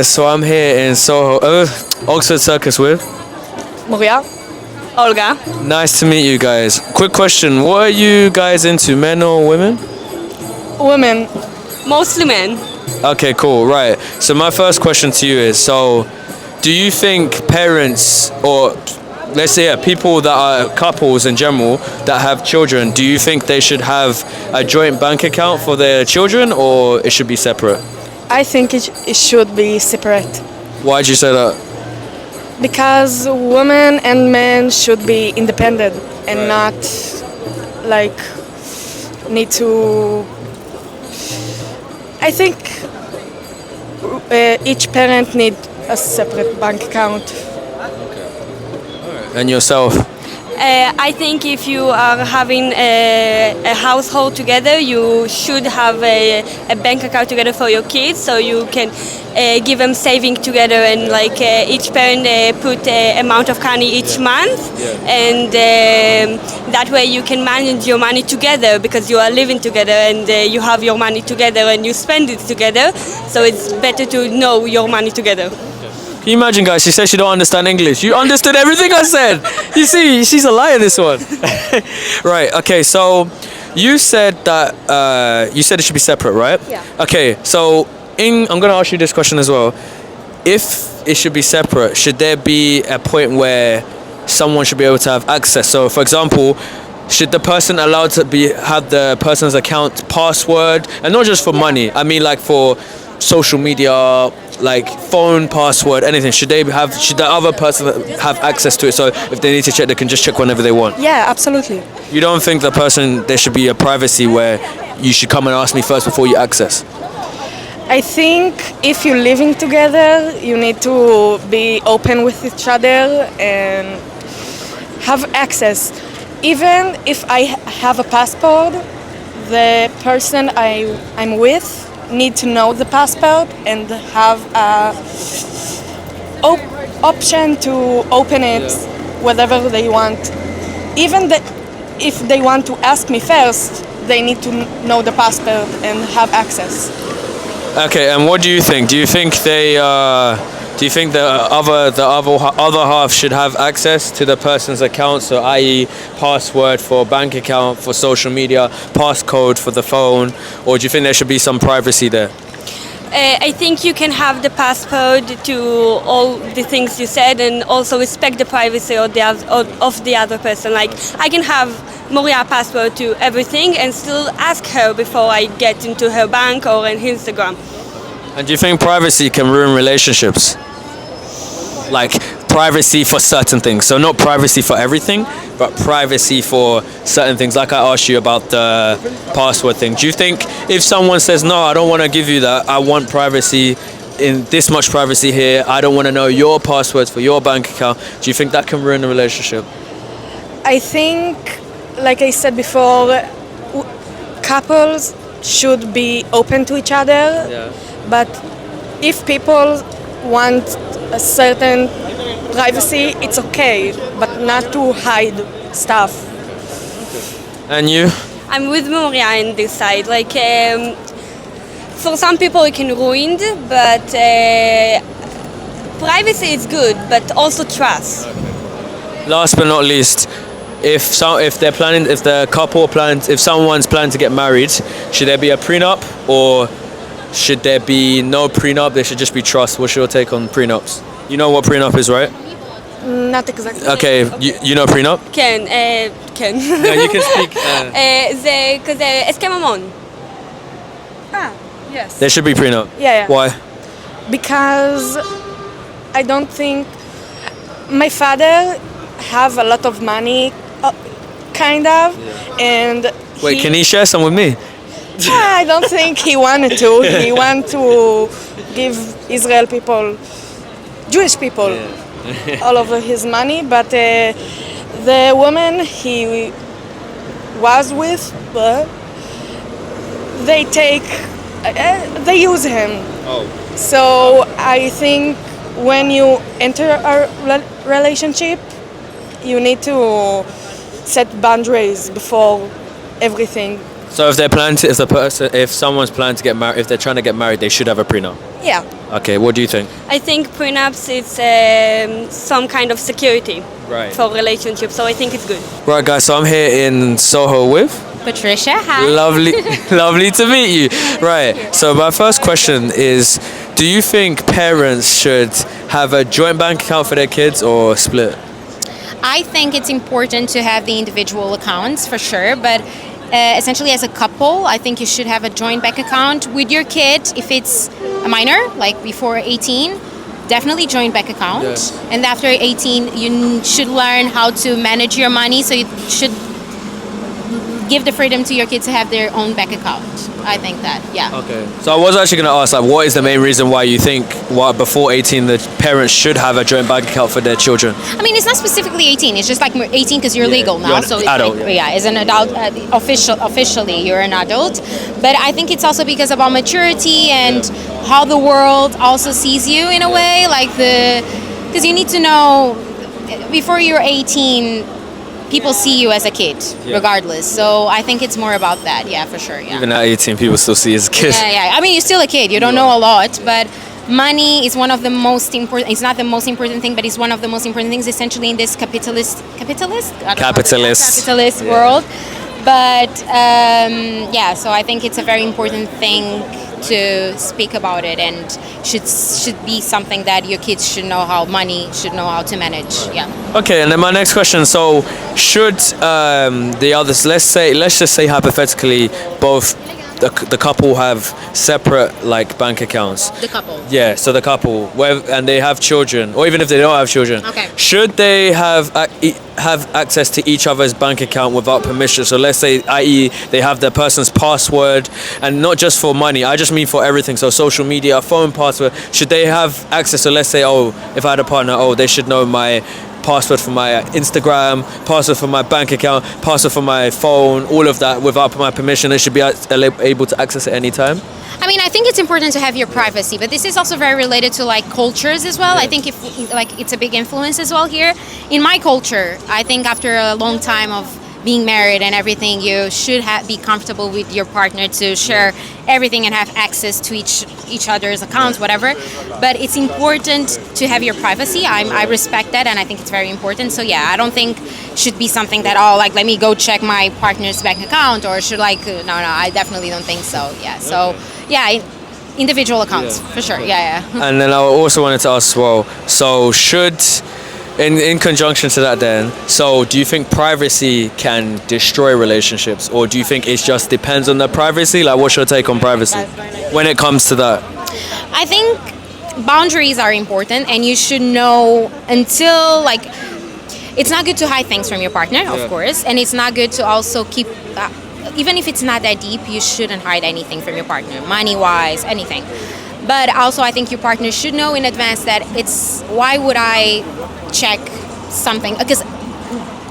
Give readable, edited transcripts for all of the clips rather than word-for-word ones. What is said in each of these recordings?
So I'm here in Soho, Oxford Circus with. Moria. Olga. Nice to meet you guys. Quick question: what are you guys into, men or women? Women. Mostly men. Okay, cool. Right. So my first question to you is: so, do you think parents or let's say people that are couples in general that have children, do you think they should have a joint bank account for their children, or it should be separate? I think it should be separate Why'd you say that? because women and men should be independent and Right. not like need to. I think each parent need a separate bank account. And yourself? I think if you are having a household together, you should have a bank account together for your kids, so you can give them saving together, and like each parent put a amount of money each month, and that way you can manage your money together because you are living together, and you have your money together and you spend it together. So it's better to know your money together. Can you imagine, guys? She said she don't understand English. You understood everything I said. You see, she's a liar, this one. Right. Okay. So, you said that it should be separate, right? Yeah. Okay. So, I'm gonna ask you this question as well. If it should be separate, should there be a point where someone should be able to have access? So, for example, should the person allowed to have the person's account password, and not just for money? I mean, like for social media, like phone password, anything. Should the other person have access to it, so if they need to check, they can just check whenever they want? Yeah, absolutely. You don't think there should be a privacy where you should come and ask me first before you access? I think if you're living together, you need to be open with each other and have access. Even if I have a passport, the person I'm with need to know the passport and have a option to open it whenever they want. Even if they want to ask me first, they need to know the passport and have access. Okay, and what do you think? Do you think the other half should have access to the person's account, so i.e. password for bank account, for social media, passcode for the phone, or do you think there should be some privacy there? I think you can have the passcode to all the things you said, and also respect the privacy of the other person. Like, I can have Moria password to everything and still ask her before I get into her bank or on Instagram. And do you think privacy can ruin relationships? Like privacy for certain things. So not privacy for everything, but privacy for certain things. Like I asked you about the password thing. Do you think if someone says, no, I don't want to give you that, I want privacy, in this much privacy here, I don't want to know your passwords for your bank account, do you think that can ruin a relationship? I think, like I said before, couples should be open to each other. Yeah. But if people want a certain privacy, it's okay, but not to hide stuff. And you? I'm with Moria in this side. Like, for some people it can ruin, but privacy is good, but also trust. Last but not least, if someone's planning to get married, should there be a prenup, or should there be no prenup? There should just be trust. What's your take on prenups? You know what prenup is, right? Not exactly. Okay, you know prenup? כן. Yeah, you can speak. זה כזה הסכם ממון. Yes. There should be prenup. Yeah. Why? Because I don't think my father have a lot of money, kind of, and Wait, can he share some with me? I don't think he wanted to. He wanted to give Israel people, Jewish people, all of his money. But the woman he was with, they use him. Oh. So I think when you enter a relationship, you need to set boundaries before everything. So if someone's planning to get married, if they're trying to get married, they should have a prenup. Yeah. Okay, what do you think? I think prenups it's some kind of security Right. for relationships, so I think it's good. Right, guys, so I'm here in Soho with... Patricia, hi. Lovely, lovely to meet you. Right, so my first question is, do you think parents should have a joint bank account for their kids or split? I think it's important to have the individual accounts for sure, but essentially as a couple, I think you should have a joint bank account with your kid. If it's a minor, like before 18, definitely joint bank account. Yes. And after 18, you should learn how to manage your money, so you should give the freedom to your kids to have their own bank account. I think that, yeah. Okay. So I was actually going to ask, like, what is the main reason why you think before 18 the parents should have a joint bank account for their children? I mean, it's not specifically 18. It's just like 18 because you're legal now. You're an so it's adult, like, yeah. as an adult, officially you're an adult. But I think it's also because about maturity and how the world also sees you in a way. Because you need to know before you're 18, people see you as a kid, regardless. So I think it's more about that. Yeah, for sure. Yeah. Even at 18, people still see you as a kid. Yeah. I mean, you're still a kid. You don't know a lot, but money is one of the most important. It's not the most important thing, but it's one of the most important things, essentially, in this capitalist world. But so I think it's a very important thing to speak about it, and should be something that your kids should know how to manage. Yeah. Okay, and then my next question. So, should the others, let's just say hypothetically, both the couple have separate like bank accounts. The couple. Yeah, so the couple, and they have children, or even if they don't have children, Okay. should they have access to each other's bank account without permission? So let's say, i.e., they have their person's password, and not just for money. I just mean for everything. So social media, phone password. Should they have access? So let's say, if I had a partner, they should know my password for my Instagram, password for my bank account, password for my phone, all of that without my permission. They should be able to access it anytime. I mean, I think it's important to have your privacy, but this is also very related to like cultures as well. I think it's a big influence as well here. In my culture, I think after a long time of being married and everything, you should be comfortable with your partner to share everything and have access to each other's accounts, whatever. But it's important to have your privacy. I respect that, and I think it's very important. So yeah, I don't think should be something that let me go check my partner's bank account, or should no, I definitely don't think so. Yeah. So yeah, individual accounts for sure. Yeah. And then I also wanted to ask as well. So should in conjunction to that then, so do you think privacy can destroy relationships, or do you think it just depends on the privacy? Like, what's your take on privacy when it comes to that? I think boundaries are important, and you should know until it's not good to hide things from your partner, of course, and it's not good to also keep even if it's not that deep, you shouldn't hide anything from your partner, money-wise, anything. But also, I think your partner should know in advance that why would I check something? Because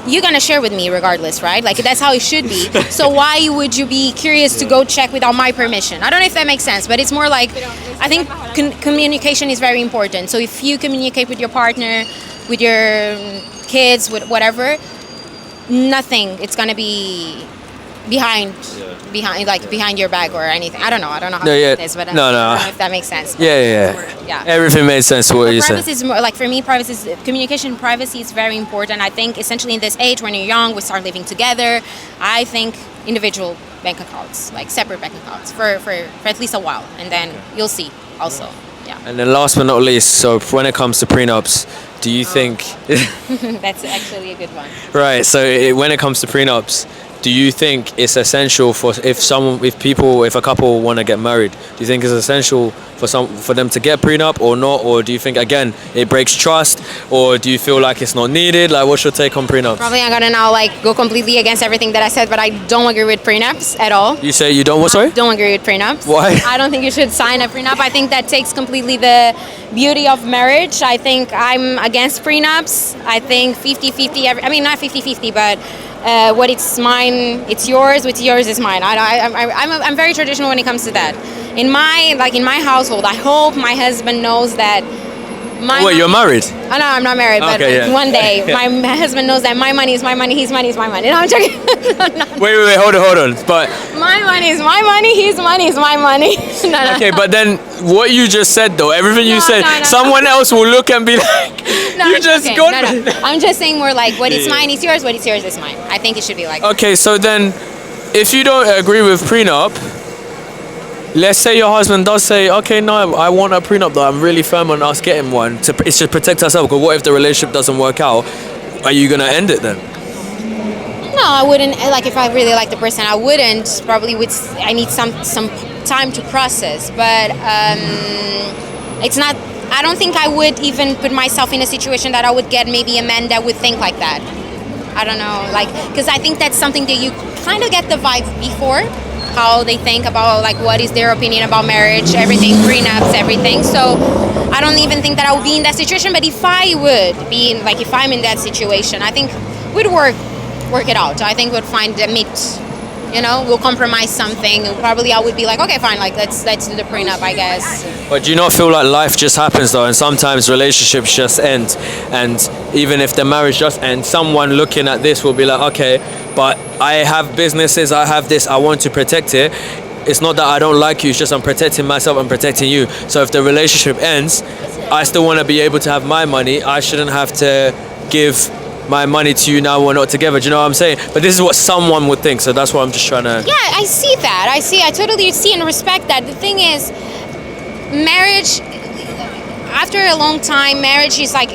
you're going to share with me regardless, right? Like, that's how it should be. So why would you be curious to go check without my permission? I don't know if that makes sense, but it's more like, I think communication is very important. So if you communicate with your partner, with your kids, with whatever, it's going to be behind your back or anything. I don't know how it is, but I don't know if that makes sense. Yeah. Everything made sense to what you said. Privacy is more like, for me, communication privacy is very important. I think essentially in this age, when you're young, we start living together. I think individual bank accounts, like separate bank accounts for at least a while, and then you'll see also. Yeah. And then last but not least, so when it comes to prenups, do you think that's actually a good one. Right, so when it comes to prenups, do you think it's essential for if a couple want to get married? Do you think it's essential for them to get prenup or not? Or do you think, again, it breaks trust? Or do you feel like it's not needed? Like, what's your take on prenups? Probably I'm gonna now go completely against everything that I said, but I don't agree with prenups at all. You say you don't what, sorry? Don't agree with prenups. Why? I don't think you should sign a prenup. I think that takes completely the beauty of marriage. I think I'm against prenups. I think 50-50, I mean, not 50-50, but what it's mine, it's yours. What's yours is mine. I'm very traditional when it comes to that. In my household, I hope my husband knows that Wait, you're married? Oh, no, I'm not married, but Okay, yeah. one day my husband knows that my money is my money, his money is my money. No, I'm joking. Wait, hold on. But My money is my money, his money is my money. No. okay, but then what you just said though, everything you No, said, no. someone else will look and be like, No, you it's just okay. got No. me. I'm just saying more like what is mine is yours, what is yours is mine. I think it should be like Okay, so then if you don't agree with prenup, let's say your husband does say, okay, no, I want a prenup though, I'm really firm on us getting one, it's to protect ourselves, because what if the relationship doesn't work out? Are you going to end it then? No, I wouldn't. Like, if I really like the person, I wouldn't. Probably would. I need some time to process. But it's not. I don't think I would even put myself in a situation that I would get maybe a man that would think like that. I don't know, like, because I think that's something that you kind of get the vibe before, how they think about like what is their opinion about marriage, everything, prenups, everything. So I don't even think that I would be in that situation. But if I would be in, like, if I'm in that situation, I think we'd work it out. I think we'd find a meet. You know, we'll compromise something. And probably I would be like, okay, fine, like let's do the prenup, I guess. But do you not feel like life just happens though, and sometimes relationships just end, and even if the marriage just ends, someone looking at this will be like, okay, but I have businesses, I have this, I want to protect it. It's not that I don't like you, it's just I'm protecting myself, I'm protecting you. So if the relationship ends, I still want to be able to have my money. I shouldn't have to give my money to you now we're not together. Do you know what I'm saying? But this is what someone would think, so that's what I'm just trying to... Yeah, I see that. I totally see and respect that. The thing is, marriage, after a long time, marriage is like,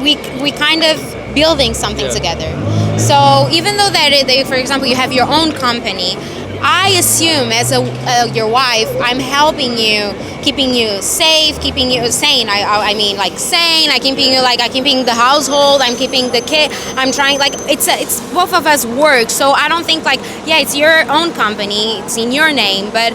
we kind of building something together. So even though that, for example, you have your own company, I assume as your wife, I'm helping you, keeping you safe, keeping you sane. I mean, like sane. I'm keeping the household. I'm keeping the kid. I'm trying, like, it's both of us work. So I don't think like, yeah, it's your own company. It's in your name, but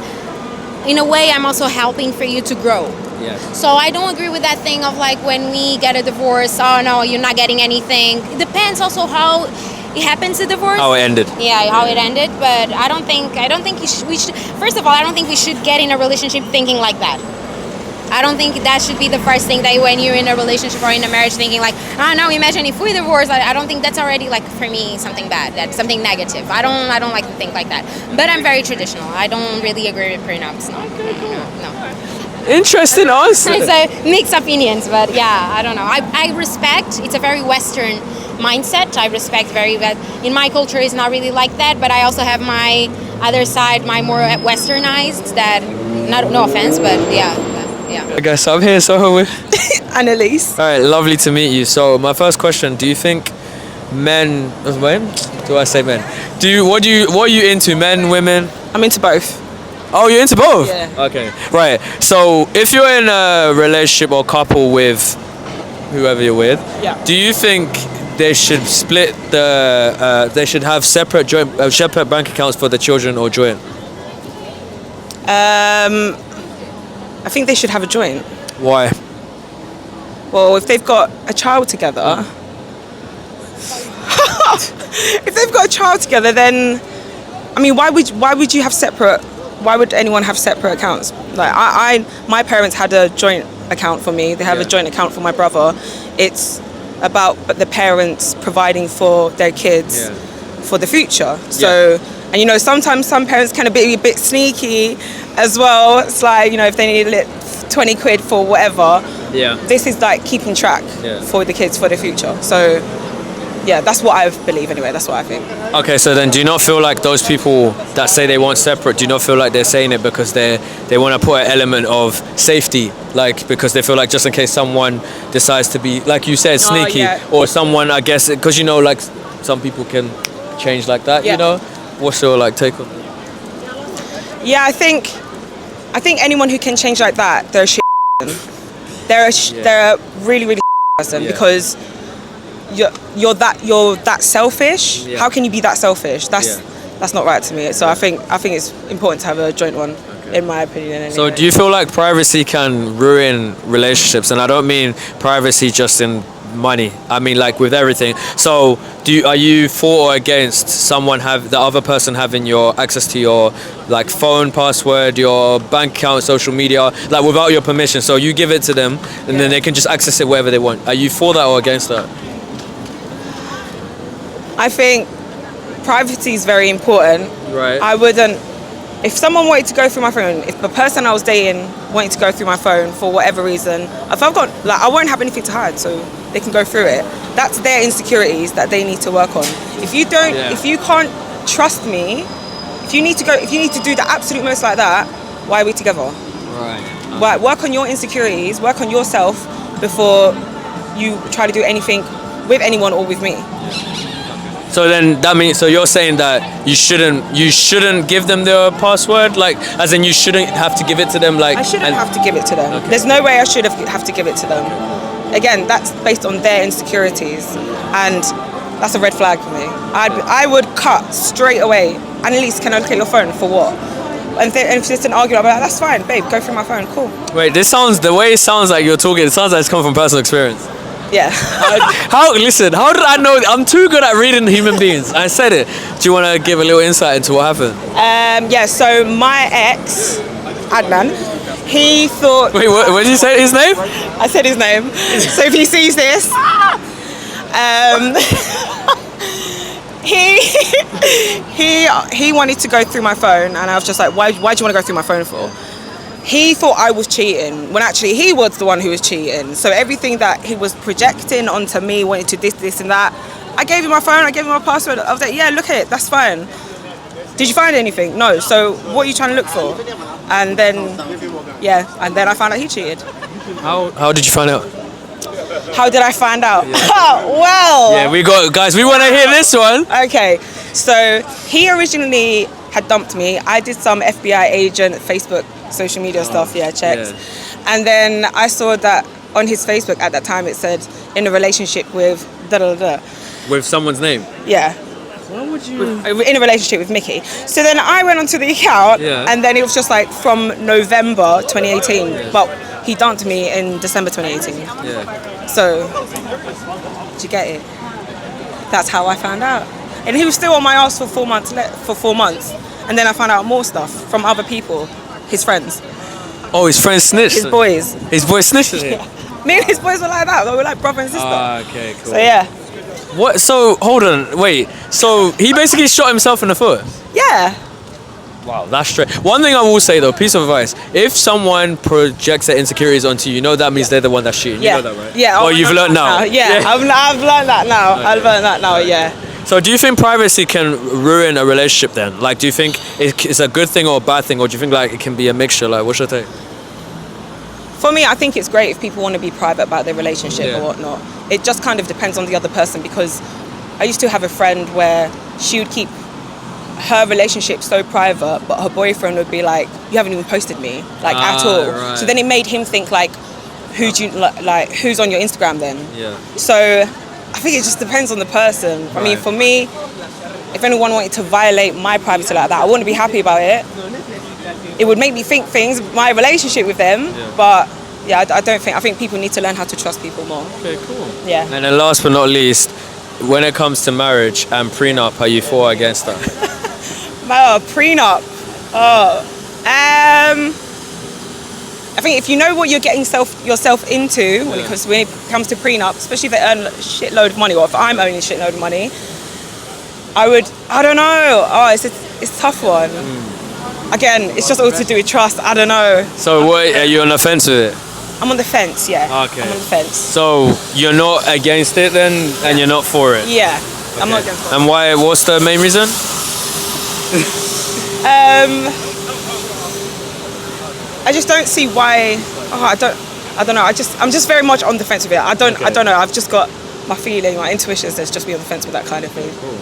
in a way, I'm also helping for you to grow. Yes. So I don't agree with that thing of like when we get a divorce, oh no, you're not getting anything. It depends also how it happens, the divorce. How it ended. Yeah, how it ended. But I don't think we should. First of all, I don't think we should get in a relationship thinking like that. I don't think that should be the first thing that when you're in a relationship or in a marriage thinking like, oh no, imagine if we divorce. I don't think that's already like for me something bad. That's something negative. I don't like to think like that. But I'm very traditional. I don't really agree with prenups. No. Interesting answer. It's a mixed opinions, but yeah, I don't know. I respect. It's a very Western mindset. I respect very well. In my culture, it's not really like that. But I also have my other side, my more Westernized. That, no offense, but yeah. I guess I'm here, so with Annalise. all right, lovely to meet you. So my first question: do you think men? When do I say men? What are you into? Men, women? I'm into both. Oh, you're into both? Yeah. Okay. Right. So if you're in a relationship or couple with whoever you're with, Yeah. do you think they should split they should have separate bank accounts for the children or joint? I think they should have a joint. Why? Well, if they've got a child together, then I mean, why would you have separate? Why would anyone have separate accounts? Like my parents had a joint account for me. They have a joint account for my brother. It's about the parents providing for their kids for the future. So, and you know, sometimes some parents can be a bit sneaky as well. It's like, you know, if they need 20 quid for whatever, this is like keeping track for the kids for the future. So yeah, that's what I believe anyway. That's what I think. Okay, so then do you not feel like those people that say they want separate, do you not feel like they're saying it because they want to put an element of safety, like because they feel like just in case someone decides to be, like you said, sneaky, or someone, I guess, because you know, like some people can change like that, you know? What's your like take on that? Yeah, I think anyone who can change like that, they're a shit person. They're a really, really person because you're that selfish. How can you be that selfish? That's not right to me. So I think it's important to have a joint one, in my opinion. Anyway. So do you feel like privacy can ruin relationships? And I don't mean privacy just in money. I mean, like with everything. So, are you for or against someone the other person having your access to your like phone password, your bank account, social media, like without your permission? So you give it to them, and then they can just access it wherever they want. Are you for that or against that? I think privacy is very important. Right. I wouldn't. If someone wanted to go through my phone, if the person I was dating wanted to go through my phone for whatever reason, if I've got, like, I won't have anything to hide, so they can go through it. That's their insecurities that they need to work on. If you don't, if you can't trust me, if you need to do the absolute most like that, why are we together? Right. Work on your insecurities, work on yourself before you try to do anything with anyone or with me. So then that means, so you're saying that you shouldn't give them their password, like as in you shouldn't have to give it to them, like I shouldn't have to give it to them. Okay. There's no way I should have to give it to them. Again, that's based on their insecurities, and that's a red flag for me. I would cut straight away. Annalise, can I look at your phone for what? And if it's an argument, I'll be like, that's fine, babe, go through my phone, cool. Wait, the way it sounds like you're talking, it sounds like it's come from personal experience. Yeah. How did I know? I'm too good at reading human beings. I said it. Do you want to give a little insight into what happened? Yeah, so my ex, Adnan, he thought... Wait, what did you say his name? I said his name. So if he sees this... he wanted to go through my phone, and I was just like, why do you want to go through my phone for? He thought I was cheating, when actually he was the one who was cheating. So everything that he was projecting onto me, wanting to this and that, I gave him my phone, I gave him my password. I was like, yeah, look at it, that's fine. Did you find anything? No. So what are you trying to look for? And then I found out he cheated. How did you find out? How did I find out? Yeah. Well. Yeah, we want to hear this one. Okay, so he originally had dumped me. I did some FBI agent, Facebook, social media stuff, checks. Yeah. And then I saw that on his Facebook at that time it said, in a relationship with da-da-da-da. With someone's name? Yeah. Why would you? In a relationship with Mickey. So then I went onto the account, and then it was just like from November 2018, but he dumped me in December 2018. Yeah. So, did you get it? That's how I found out. And he was still on my ass for 4 months. And then I found out more stuff from other people, his friends. Oh, his friends snitched? His boys. His boys snitched? Yeah. Me and his boys were like that. We were like brother and sister. Okay, cool. So, yeah. What? So, hold on, wait. So, he basically shot himself in the foot? Yeah. Wow, that's straight. One thing I will say though, piece of advice: if someone projects their insecurities onto you, they're the one that's cheating. You know that, right? Yeah. Oh, you've learned now. Yeah, I've learned that now. Okay. I've learned that now. Yeah. So, do you think privacy can ruin a relationship then? Like, do you think it's a good thing or a bad thing, or do you think like it can be a mixture? Like, what's your take? For me, I think it's great if people want to be private about their relationship or whatnot. It just kind of depends on the other person, because I used to have a friend where she would keep her relationship so private, but her boyfriend would be like, you haven't even posted me, like, at all. Right. So then it made him think like, who's on your Instagram then? Yeah. So I think it just depends on the person. Right. I mean, for me, if anyone wanted to violate my privacy like that, I wouldn't be happy about it. It would make me think things, my relationship with them, but I think people need to learn how to trust people more. Okay, cool. Yeah. And then last but not least, when it comes to marriage and prenup, are you for or against that? Prenup. I think if you know what you're getting yourself into when it comes to prenup, especially if they earn a shitload of money, or if I'm earning a shitload of money, I don't know. Oh, it's a tough one. Again, it's just all to do with trust. I don't know. So what, are you on the fence with it? I'm on the fence, yeah. Okay. I'm on the fence. So you're not against it then, and you're not for it? Yeah, okay. I'm not against it. And why? What's the main reason? I just don't see why. I don't know. I'm just very much on the fence with it. I don't know. I've just got my feeling, my intuition says just be on the fence with that kind of thing. Cool.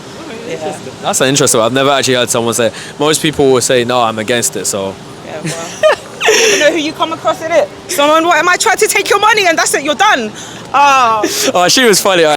Yeah. That's an interesting one. I've never actually heard someone say. Most people will say no, I'm against it. So. Yeah. Well. You never know who you come across in it. Someone might try to take your money, and that's it. You're done. Oh. Oh, she was funny.